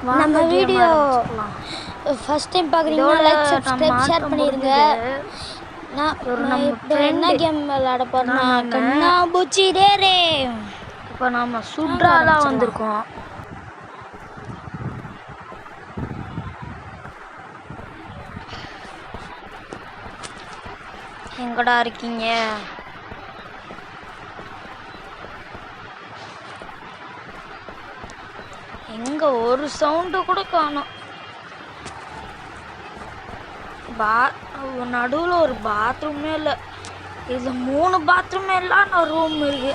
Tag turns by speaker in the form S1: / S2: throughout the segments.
S1: நம்ம video first time பார்க்குறீங்கன்னா like subscribe share பண்ணிடுங்க. நான் இப்போ என்ன கேம் விளையாட போறேன்னா கண்ணா பூச்சி ரே.
S2: இப்போ நம்ம சுட்ராலாம் வந்திருக்கோம். எங்கடா இருக்கீங்க? எங்க ஒரு சவுண்டு கூட காணோம். நடுவில் ஒரு பாத்ரூமே இல்லை. இது 3 பாத்ரூமே இல்லாத ரூம் இருக்கு.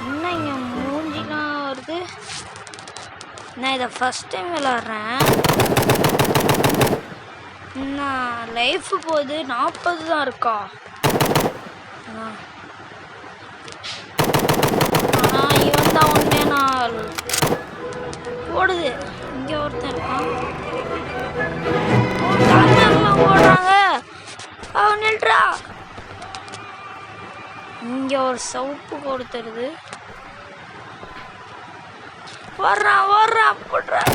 S2: என்ன இங்கே மூஞ்சிலாம் வருது. நான் இதை ஃபஸ்ட் டைம் விளாட்றேன். நான் லைஃப் போகுது 40 தான் இருக்கா. ஆனால் இவன் தான் உண்மையான ஆள். ஓடுது. இங்கே ஒருத்தன் இருக்கான். ஓடுறாங்க. அவன் நில்றா. இங்கே ஒரு சவுப்பு கொடுத்துருது. ஓடுறான் போடுறான்.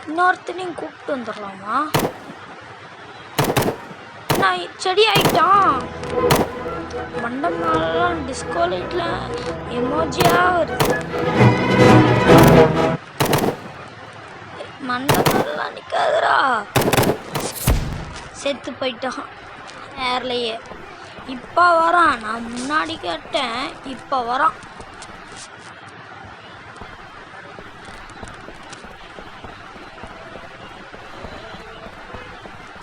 S2: இன்னொருத்தனையும் கூப்பிட்டு வந்துடலாமா? நான் செடி ஆகிட்டான். மண்டபம் டிஸ்கோ லைட்டில் எமோஜியாக வருது. மண்டபம்லாம் நிற்காதுரா. செத்து போயிட்டான் ஏர்லையே. இப்போ வரான். நான் முன்னாடி கேட்டேன், இப்போ வரான்.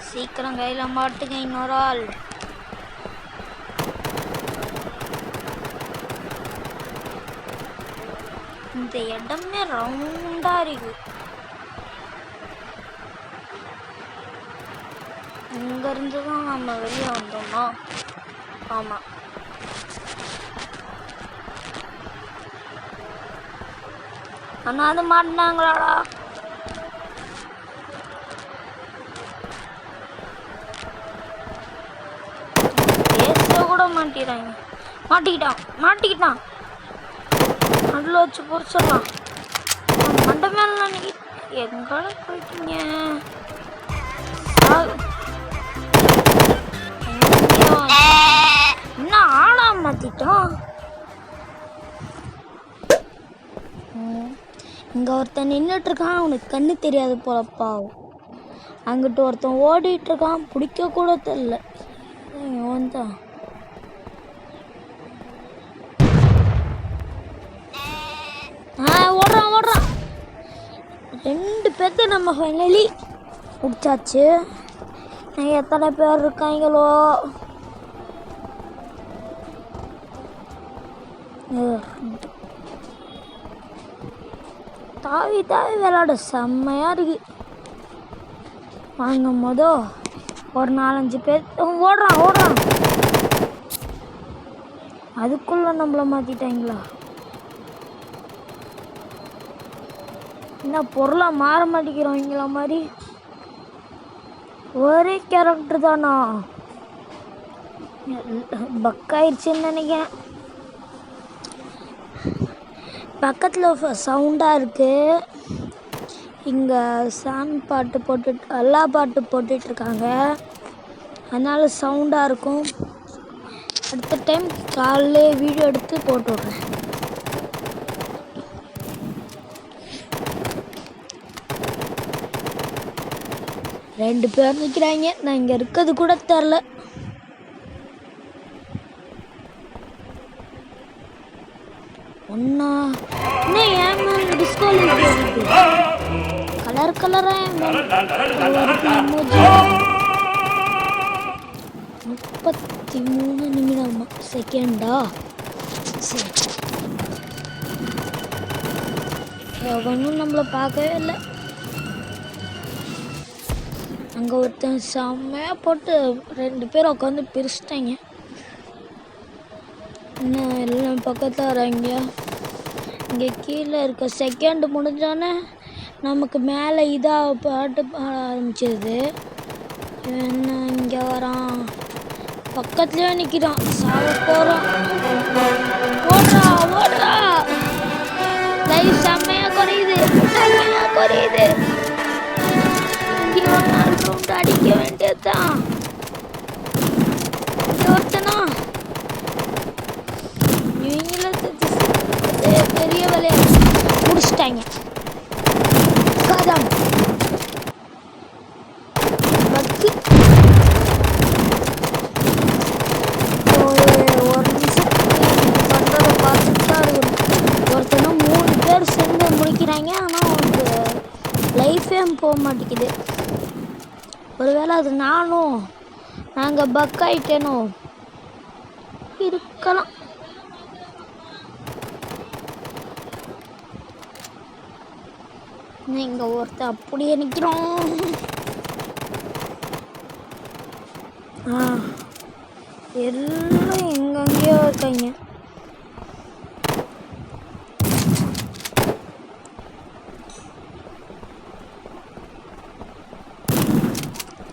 S2: சீக்கிரம் கையில் மாட்டுங்க இன்னொரு ஆள். இந்த இடமே ரவுண்டா இருக்கு. இங்கிருந்து தான் நம்ம வெளியே வந்தோம்னா. ஆமாம், ஆனால் அது மாட்டினாங்களாடா. பேச கூட மாட்டிக்கிட்டான். அதில் வச்சு பொறிச்சிடலாம். மண்டை மேல எங்கால போயிட்டீங்க? என்ன ஆளா மாத்திட்டோம். இங்க ஒருத்தன் நின்றுட்டு இருக்கான். அவனுக்கு கண்ணு தெரியாது போலப்பா. அங்கிட்டு ஒருத்தன் ஓடிட்டு இருக்கான். பிடிக்க கூட தெரியல. இவன் தான். ஓடுறான். 2 பேர்த்து நம்ம ஃபைனலி முடிச்சாச்சு. எத்தனை பேர் இருக்காங்களோ. தாவி விளையாட செம்மையா இருக்கு. வாங்கும் போதோ ஒரு 4-5 பேர் ஓடுறான். அதுக்குள்ள நம்மள மாத்திட்டாங்களா? என்ன பொருளா மாற மாட்டேங்கிறவங்கள மாதிரி. ஒரே கேரக்டர் தானா? பக்காயிருச்சுன்னு நினைக்கிறேன். பக்கத்தில் சவுண்டாக இருக்குது. இங்கே சாங் பாட்டு எல்லா பாட்டு போட்டுட்ருக்காங்க. அதனால் சவுண்டாக இருக்கும். அடுத்த டைம் காலைல வீடியோ எடுத்து போட்டு விட்றேன். ரெண்டு பேர் நிற்கிறாங்க. நான் இங்கே இருக்கிறது கூட தெரில. ஒன்னா இன்னும் ஏன் மேலே டிஸ்கோ லைட் இருக்கு. கலராக என் மேலே 33 நிமிடமா செகண்டா? சரி, எவனும் நம்மளை பார்க்கவே இல்லை. அங்கே ஒருத்தன் செம்மையாக போட்டு 2 பேர் உட்காந்து பிரிச்சிட்டாங்க. இன்னும் எல்லாம் பக்கத்தில் வராங்க. இங்கே கீழே இருக்க செகண்ட் முடிஞ்சோன்னே நமக்கு மேலே இதாக பாட்டு பாட ஆரம்பிச்சிது. என்ன இங்கே வரான், பக்கத்துலேயே நிற்கிறான். சாவ போகிறான். ஓடுறா லைஃப் செம்மையாக குறையுது. அடிக்க வேண்டியதுதான். ஒருத்தனா இவங்கள பெரிய வேலையை முடிச்சிட்டாங்க. கதம் பக்கு ஒரு நிமிஷம் பண்ணுறத பார்த்துட்டு தான் இருக்கணும். ஒருத்தனும் 3 பேர் சேர்ந்து முடிக்கிறாங்க. ஆனால் அவனுக்கு லைஃபே போக மாட்டேங்குது. ஒருவேளை அது நாங்கள் பக் ஆகிட்டேனோ இருக்கலாம். இங்கே ஒருத்தர் அப்படியே நிற்கிறோம். எல்லாம் எங்கெங்கேயோ இருக்காங்க.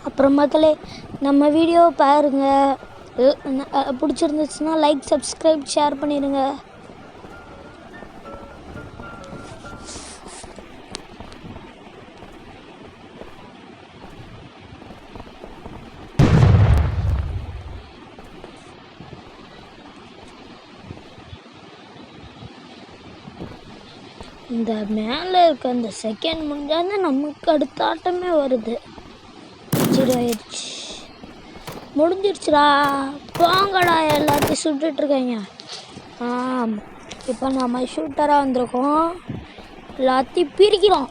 S2: அப்புறம் மக்களே, நம்ம வீடியோவை பாருங்கள். பிடிச்சிருந்துச்சுன்னா லைக், சப்ஸ்கிரைப், ஷேர் பண்ணிடுங்க. இந்த மேலே இருக்க அந்த செகண்ட் முடிஞ்சால் நமக்கு அடுத்த ஆட்டமே வருது. ஆயிடுச்சு, முடிஞ்சிருச்சுடா. போங்கடா, எல்லாத்தையும் சுட்டுட்ருக்காங்க. இப்போ நம்ம ஷூட்டராக வந்திருக்கோம். எல்லாத்தையும் பிரிக்கிறோம்.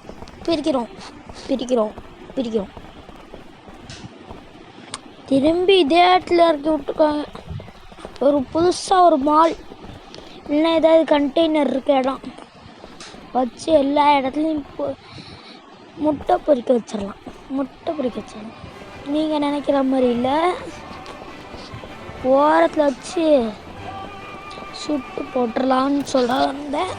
S2: திரும்பி இதே இடத்துல இறக்கி விட்டுருக்காங்க. ஒரு புதுசாக ஒரு மால் இல்லைன்னா ஏதாவது கண்டெய்னர் இருக்க இடம் வச்சு எல்லா இடத்துலையும் முட்டை பொறிக்க வச்சிடலாம். நீங்கள் நினைக்கிற மாதிரி இல்லை, ஓரத்தில் வச்சு சுட்டு போட்டுடலான்னு சொல்ல வந்தேன்.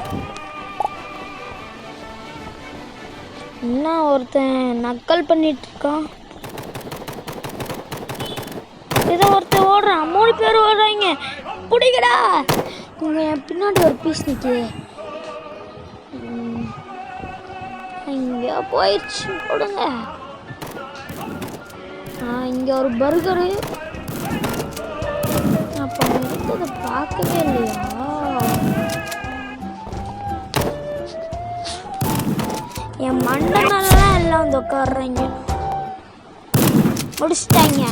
S2: இன்னும் ஒருத்தன் நக்கல் பண்ணிகிட்ருக்கான். ஏதோ ஒருத்தன் ஓடுறான். 3 பேர் ஓடுறாங்க. பிடிக்கடா. இங்கே என் பின்னாடி ஒரு பீஸ் நிற்கிது. இங்கே போயிடுச்சு, போடுங்க. இங்கே ஒரு பர்கரு. அப்போ எடுத்ததை பார்க்கவே இல்லையா? என் மண்டனெல்லாம் எல்லாம் வந்து உட்காடுறீங்க. முடிச்சிட்டாங்க.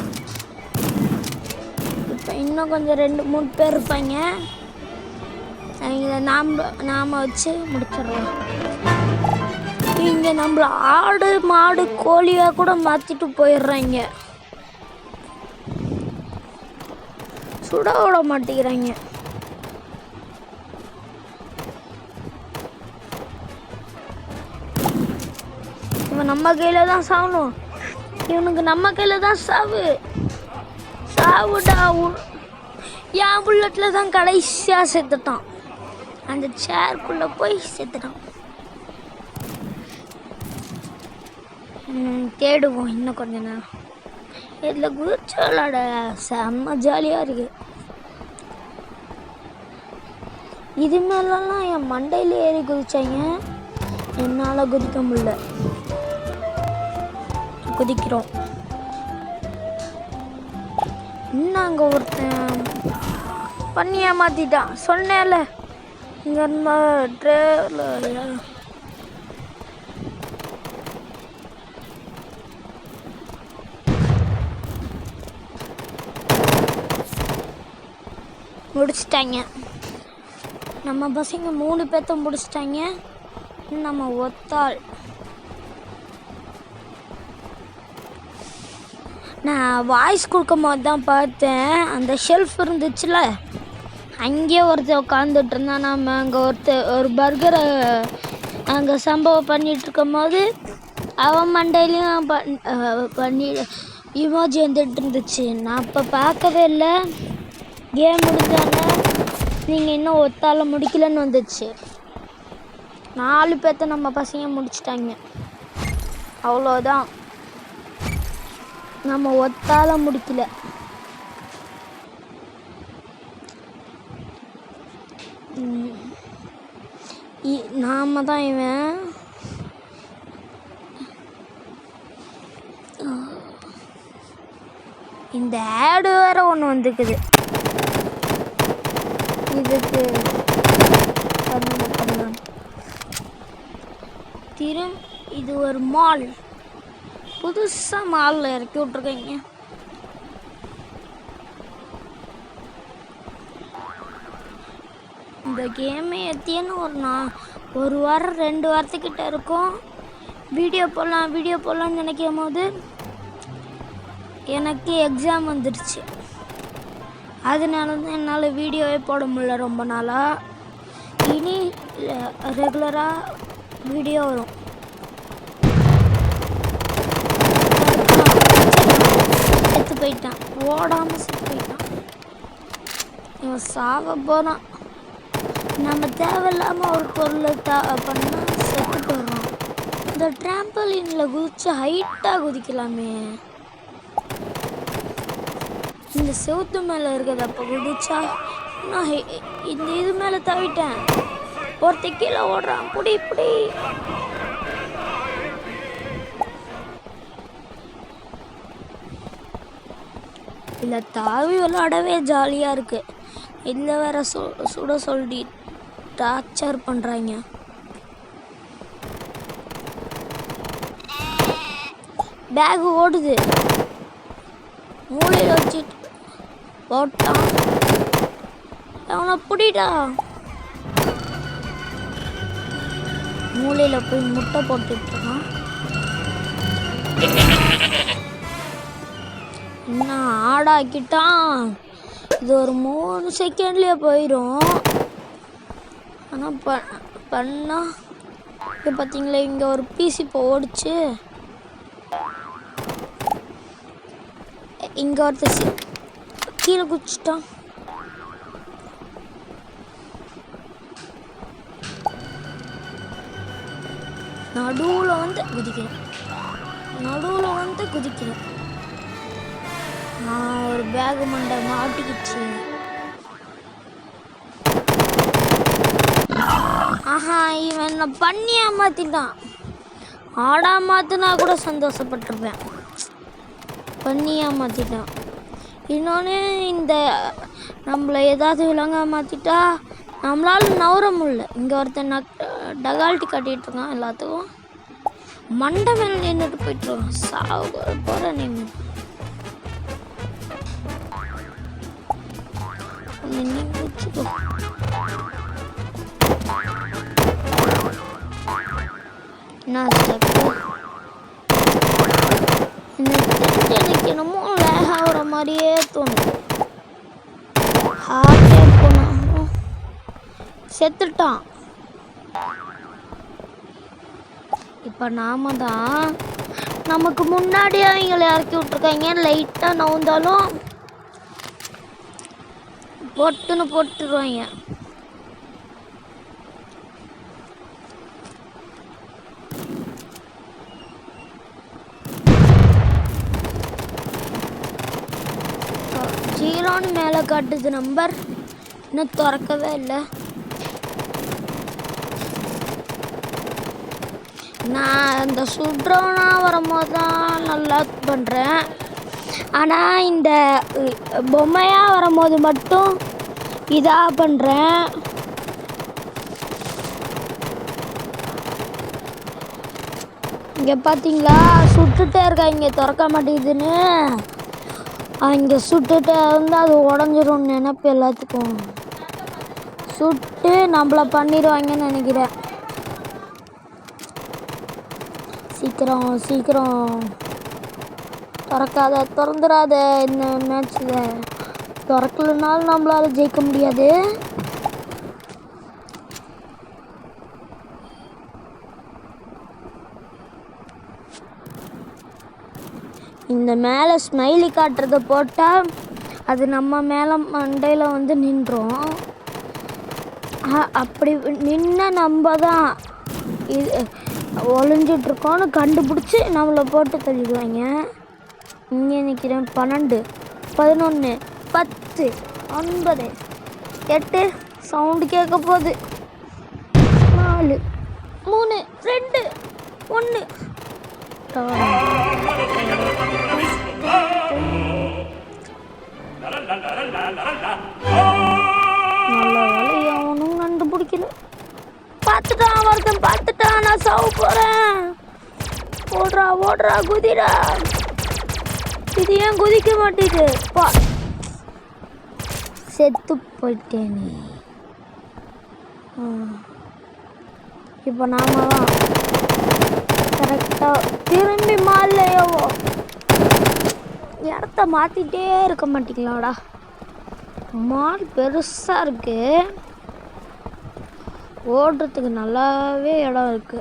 S2: இப்போ இன்னும் கொஞ்சம் 2-3 பேர் இருப்பாங்க. அவங்கள நாம் வச்சு முடிச்சிடலாம். இங்கே நம்மள ஆடு, மாடு, கோழியாக கூட மாற்றிட்டு போயிடுறாங்க. சுட விட மாட்டேங்கிறாங்க. இவன் நம்ம கையில் தான் சாகணும். இவனுக்கு நம்ம கையில் தான் சாவுடா. என் புல்லட்டில் தான் கடைசியாக செத்துட்டான். அந்த சேர்க்குள்ளே போய் செத்துட்டான். தேடுவோம் இன்னும் கொஞ்ச நேரம். இதில் குதிச்சு விளாட செம்ம ஜாலியாக இருக்குது. இது மேலெல்லாம் என் மண்டையில் ஏறி குதிச்சாங்க. என்னால் குதிக்க முடியல. குதிக்கிறோம். இன்னும் அங்கே ஒருத்தன் பண்ணி ஏமாற்றிட்டான். சொன்னேன்ல, இங்கே இருந்த ட்ரெயினில் முடிச்சிட்டாங்க. நம்ம பசங்க 3 பேர்த்த முடிச்சிட்டாங்க. நம்ம ஒத்தாள். நான் வாய்ஸ் கொடுக்கும் போது தான் பார்த்தேன், அந்த ஷெல்ஃப் இருந்துச்சுல, அங்கேயே ஒருத்தர் உட்காந்துட்டு இருந்தான். நம்ம அங்கே ஒரு பர்கரை அங்கே சம்பவம் பண்ணிகிட்ருக்கும் போது அவன் மண்டையிலையும் பண்ணி இமோஜி வந்துட்டு இருந்துச்சு. நான் அப்போ பார்க்கவே இல்லை. கேம் முடிஞ்சாங்க, நீங்கள் இன்னும் ஒத்தால முடிக்கலன்னு வந்துச்சு. 4 பேர்த்த நம்ம பசங்க முடிச்சிட்டாங்க. அவ்வளோதான், நம்ம ஒத்தால முடிக்கல. நாம தான் இவன் இந்த ஆடு வேற ஒன்று வந்துக்குது. இதுக்கு பண்ணலாம். இது ஒரு மால், புதுசாக மாலில் இறக்கி விட்ருக்கீங்க. இந்த கேமை எத்தியன்னு ஒரு வாரம் 2 வாரத்துக்கிட்ட இருக்கும். வீடியோ போடலான்னு நினைக்கும் போது எனக்கு எக்ஸாம் வந்துடுச்சு. அதனால தான் என்னால் வீடியோவே போட முடியல ரொம்ப நாளாக. இனி ரெகுலராக வீடியோ வரும். செத்து போயிட்டான், ஓடாமல் செத்து போயிட்டான். இவன் சாவ போகிறான். நம்ம தேவையில்லாமல் ஒரு பொருளை பண்ணால் செத்து போடுறோம். இந்த ட்ராம்பலினில் குதிச்சு ஹைட்டாக குதிக்கலாமே. இந்த செவுத்து மேலே இருக்கிறது அப்போ குதிச்சா நான் இந்த இது மேலே தவிட்டேன். ஒருத்த கீழே ஓடுறான், புடி. இல்லை தாவி விளையாடவே ஜாலியாக இருக்குது. இதில் வேற சுட சொல்லி டார்ச்சர் பண்ணுறாங்க. பேக் ஓடுது, மூளையில் வச்சுட்டு போட்டான். அவனை பிடிடா. மூளையில் போய் முட்டை போட்டுட்ருக்கான். என்ன ஆடாக்கிட்டான். இது ஒரு 3 செகண்ட்லேயே போயிடும். ஆனால் பண்ணால் இப்போ பார்த்தீங்களா, இங்கே ஒரு பீஸ் இப்போ ஓடிச்சு. இங்கே ஒருத்தர் கீழே குதிச்சிட்டான். நடுவில் வந்து குதிக்கிறேன். நான் ஒரு பேக் மண்டை மாட்டிக்கிச்சு. ஆஹா, இவன் என்ன பண்ணி ஏமாத்திட்டான். ஆடா மாற்றினா கூட சந்தோஷப்பட்டிருப்பேன். பண்ணி ஏமாத்திட்டான். இன்னொன்று, இந்த நம்மளை ஏதாவது விலங்க மாற்றிட்டா நம்மளால நவர முடியல. இங்கே ஒருத்தன் டகால்ட்டி கட்டிகிட்ருக்கான். எல்லாத்துக்கும் மண்டை மேலே நின்றுட்டு போயிட்டுருக்கான். சாவு போகிற நீ வச்சுக்கோ. எனக்கு என்னமோ லேக் ஆகிற மாதிரியே தோணுது. ஹார்ட்டே போனாலும் செத்துட்டான். இப்போ நாம தான் நமக்கு முன்னாடியே அவங்கள இறக்கி விட்ருக்காங்க. லைட்டாக நவுந்தாலும் போட்டுருவாங்க. ஜீரோன்னு மேலே காட்டுது நம்பர். இன்னும் திறக்கவே இல்லை. நான் இந்த சுட்ரோனா வரும்போது தான் நல்லா பண்ணுறேன். ஆனால் இந்த பொம்மையாக வரும்போது மட்டும் இதாக பண்ணுறேன். இங்கே பார்த்தீங்களா, சுட்டுட்டே இருக்கா. இங்கே திறக்க மாட்டேங்குதுன்னு. இங்கே சுட்டுட்டே இருந்தால் அது உடஞ்சிரும் நினைப்பு எல்லாத்துக்கும். சுட்டு நம்மளை பண்ணிடுவாங்கன்னு நினைக்கிறேன். சீக்கிரம் திறந்துடாத. இந்த மேட்ச்சில் திறக்கலனாலும் நம்மளால் ஜெயிக்க முடியாது. இந்த மேலே ஸ்மைலி காட்டுறதை போட்டால் அது நம்ம மேலே மண்டையில் வந்து நின்றோம். அப்படி நின்று நம்ம தான் இது ஒளிஞ்சிட்ருக்கோன்னு கண்டுபிடிச்சி நம்மளை போட்டு தள்ளிடுவாங்க. இங்கே நிற்கிறேன். 12, 11, 10, 9, 8 சவுண்டு கேட்க போகுது. 4, 3, 2, 1. நல்ல வேலை அவனும் கண்டுபிடிக்கல. பார்த்துட்டான் ஒருத்தன், பார்த்துட்டான். நான் சாவ போறேன். ஓடுறா ஓடுறா, குதிரா. இது ஏன் குதிக்க மாட்டேது? செத்து போயிட்டேனே. இப்போ நாம தான் கரெக்டாக திரும்பி மாலையோ இடத்த மாற்றிட்டே இருக்க மாட்டீங்களாடா. மால் பெருசாக இருக்கு, ஓடுறதுக்கு நல்லாவே இடம் இருக்கு.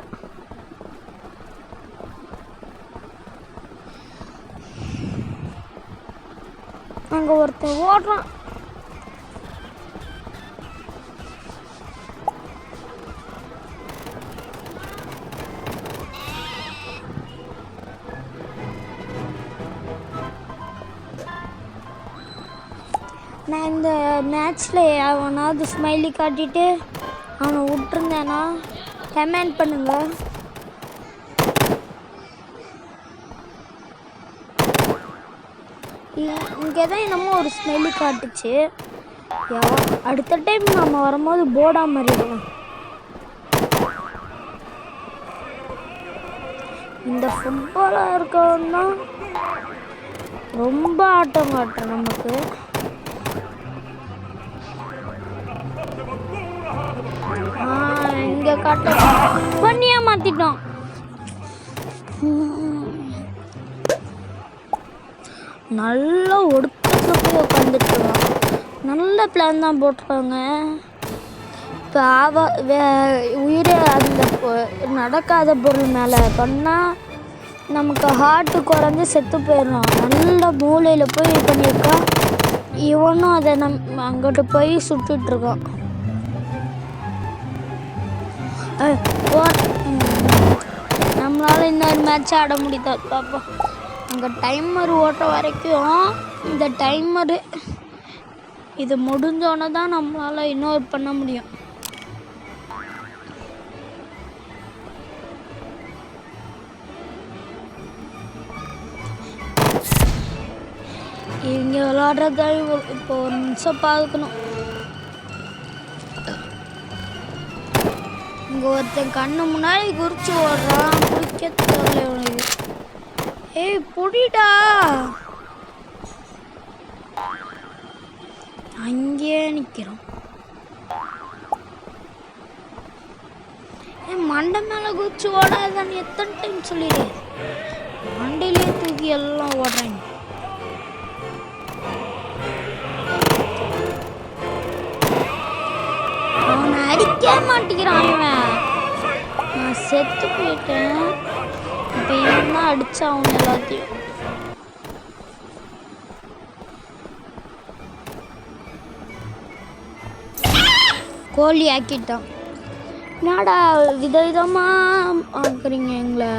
S2: அங்கே ஒருத்தன் ஓடுறான். நான் இந்த மேட்ச்சில் அவனாவது ஸ்மைலி காட்டிட்டு அவனை விட்டுருந்தேன்னா கமெண்ட் பண்ணுங்க. இங்கே தான் என்னமோ ஒரு ஸ்மைலி காட்டுச்சு. அடுத்த டைம் நம்ம வரும்போது போர்டா மாறிடலாம். இந்த ஃபுட்பாலாக இருக்கவன் தான் ரொம்ப ஆட்டம் காட்டுறேன் நமக்கு. இங்கே காட்ட பண்ணியாக மாற்றிட்டோம். நல்லா ஒடுக்கத்தில் போய் உட்காந்துட்டுருக்கான். நல்ல பிளான் தான் போட்டிருக்காங்க. இப்போ உயிரை அந்த நடக்காத பொருள் மேலே பண்ணால் நமக்கு ஹார்ட்டு குறைஞ்சி செத்து போயிடணும். நல்ல மூளையில் போய் பண்ணியிருக்கா. இவனும் அதை அங்கிட்டு போய் சுட்டுட்ருக்கான். நம்மளால் இன்னொரு மேட்ச் ஆட முடியுதா பார்ப்போம். அங்கே டைமர் ஓட்டுற வரைக்கும் இந்த டைமரு இது முடிஞ்சோன்னே தான் நம்மளால் இன்னொரு பண்ண முடியும். இங்கே விளாடுறத இப்போ ஒரு நிமிஷம் பார்க்கணும். இங்கே ஒருத்தன் கண்ணு முன்னாடி குறிச்சு ஓடுறான். பிடிக்க தெரியல உனக்கு. ஏய் புடிடா. அங்கேயே நிற்கிறோம். மண்டை மேலே குறிச்சு ஓடாதான்னு எத்தனை டைம் சொல்லிடு. மண்டையிலே தூக்கி எல்லாம் ஓடுறாங்க. அவனை அடிக்க மாட்டேங்கிறான் இவன். நான் செத்து போயிட்டேன். இப்போ இவன் தான் அடித்தான் அவன் எல்லாத்தையும். கோழி ஆக்கிட்டான். என்னடா விதவிதமாக ஆக்குறீங்க எங்களை.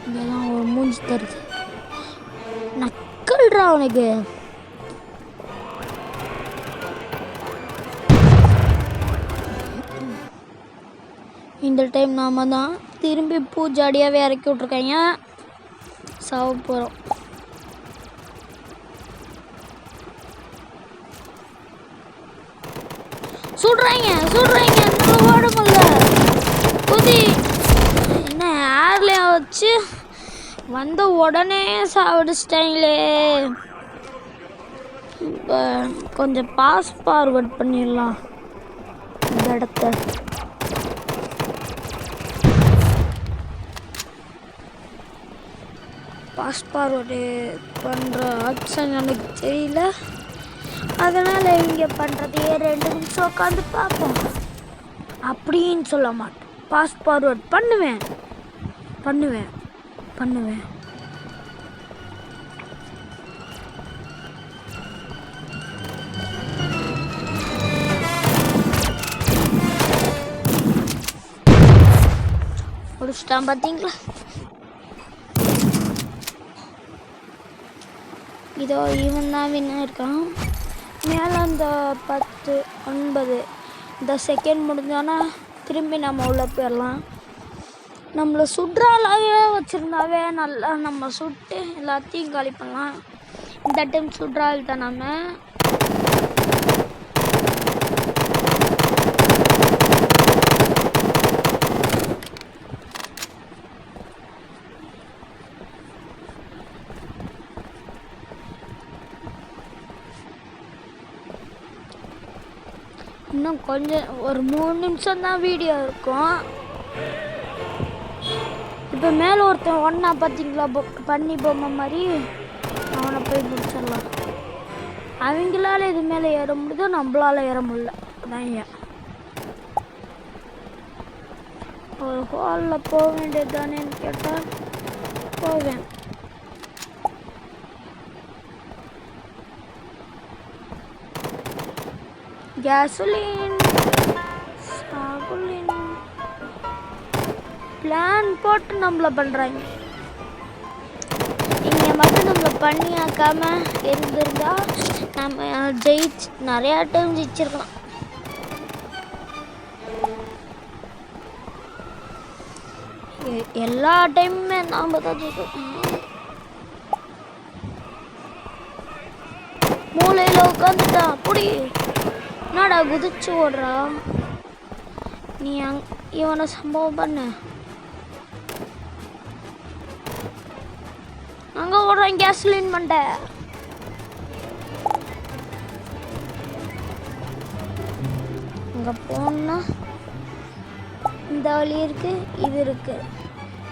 S2: இதெல்லாம் ஒரு மூஞ்சி தருது. நக்கல்றா அவனுக்கு. இந்த டைம் நாம தான் திரும்பி பூஜாடியாகவே இறக்கி விட்ருக்காங்க. சாவ போகிறோம். சுடுறாங்க என்னால ஓட முடியல. குதி. என்ன ஏர்லையா வச்சு வந்த உடனே சாவடிச்சிட்டாங்களே. இப்போ கொஞ்சம் பாஸ் ஃபார்வர்ட் பண்ணிடலாம் இந்த இடத்த. பாஸ் ஃபார்வர்டு பண்ணுற ஆப்ஷன் எனக்கு தெரியல. அதனால் இங்கே பண்ணுறதையே 2 நிமிஷம் உட்காந்து பார்ப்போம். அப்படின்னு சொல்ல மாட்டேன். பாஸ் ஃபார்வர்ட் பண்ணுவேன். முடிச்சிட்டான் பார்த்தீங்களா. இதோ இவன் தான் வின்னர் இருக்கான். மேலே அந்த 10, 9 இந்த செகண்ட் முடிஞ்சோன்னா திரும்பி நம்ம உள்ளே போயிடலாம். நம்மளை சுடுறாலாவே வச்சுருந்தாவே நல்லா நம்ம சுட்டு எல்லாத்தையும் காலி பண்ணலாம். இந்த டைம் சுடுறாள் தான் நம்ம. இன்னும் கொஞ்சம் ஒரு 3 நிமிஷம் தான் வீடியோ இருக்கும். இப்போ மேலே ஒருத்தன் ஒன்றா பார்த்தீங்களா பண்ணி பொம்மை மாதிரி, அவனை போய் முடிச்சிடலாம். அவங்களால இது மேலே ஏற முடியுதோ, நம்மளால ஏற முடியல. அதான் ஏன் ஒரு ஹாலில் போக வேண்டியது தானேன்னு கேட்டால் போவேன். கேசோலின் சாகுலின் பிளான் போட்டு நம்மளை பண்ணுறாங்க. இங்கே மட்டும் நம்மளை பண்ணியாக்காம இருந்திருந்தா நம்ம நிறையா டைம் ஜெயிச்சிருக்கலாம். எல்லா டைமுமே நாம் தான் ஜெயிக்கணும். மூளையில் உட்காந்துட்டான் அப்படி என்னடா குதிச்சு ஓடுறா நீ. இவனை சம்பவம் பண்ண அங்க ஓடுறான். கேஸ்லின் பண்ண அங்க போனா இந்த வழி இருக்கு, இது இருக்கு.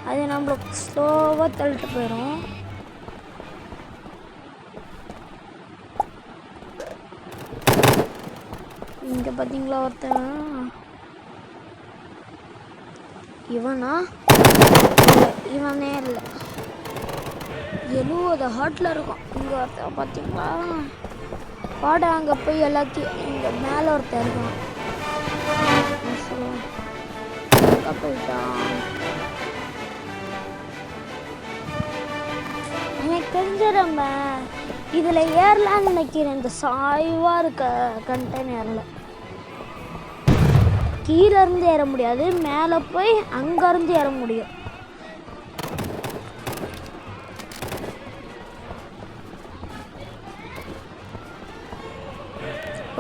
S2: அது நம்மளுக்கு ஸ்லோவா தள்ளிட்டு போயிடும். இங்க பாத்தீங்களா ஒருத்தன், இவனா இவனே இல்லை, 70 ஹார்ட்ல இருக்கும். இங்க ஒருத்தன் பாத்தீங்களா, பாட அங்க போய் எல்லாத்தையும். இங்க மேல ஒருத்தன் இருக்கான், போயிட்டான். எனக்கு தெரிஞ்ச நம்ம இதுல ஏறலான்னு நினைக்கிறேன். இந்த சாய்வா இருக்க கண்டெய்னர்ல கீழே இருந்து ஏற முடியாது, மேலே போய் அங்க இருந்து ஏற முடியும்.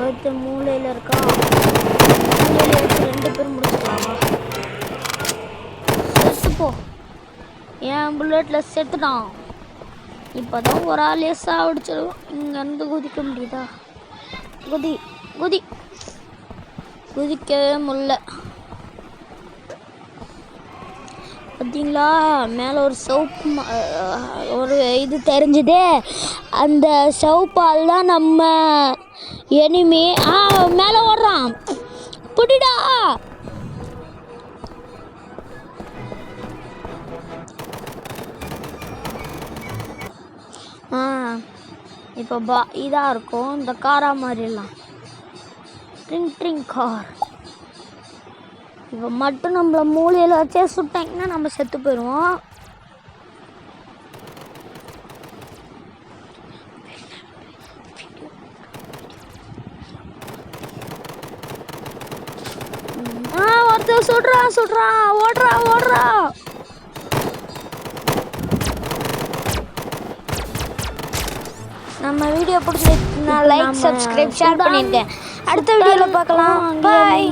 S2: ஒருத்தர் மூலையில இருக்கான். மூலையில வச்சு 2 பேர் முடிச்சுக்கலாமா? செத்துப்போ. என் புல்லட்ல செத்துட்டான். இப்போதான் ஒரு ஆள் சாவடிச்சிடும். இங்கேருந்து குதிக்க முடியுதா? குதி குதி குதிக்கவே முடியல. பார்த்தீங்களா, மேலே ஒரு சவுப்பு ஒரு இது தெரிஞ்சுதே. அந்த சவுப்பால் தான் நம்ம எனிமி. மேலே ஓடுறான், புடிடா. இப்போ இதாக இருக்கும் இந்த காரா மாதிரிலாம், ட்ரிங் கார். இப்போ மட்டும் நம்மளை மூலையில் வச்சே சுட்டாங்கன்னா நம்ம செத்து போயிடுவோம். ஒருத்தர் சுடுறான், ஓடுறா. நம்ம வீடியோ பிடிச்சிருந்தா லைக், சப்ஸ்கிரைப், ஷேர் பண்ணிருக்கேன். அடுத்த வீடியோவில் பார்க்கலாம். பாய்.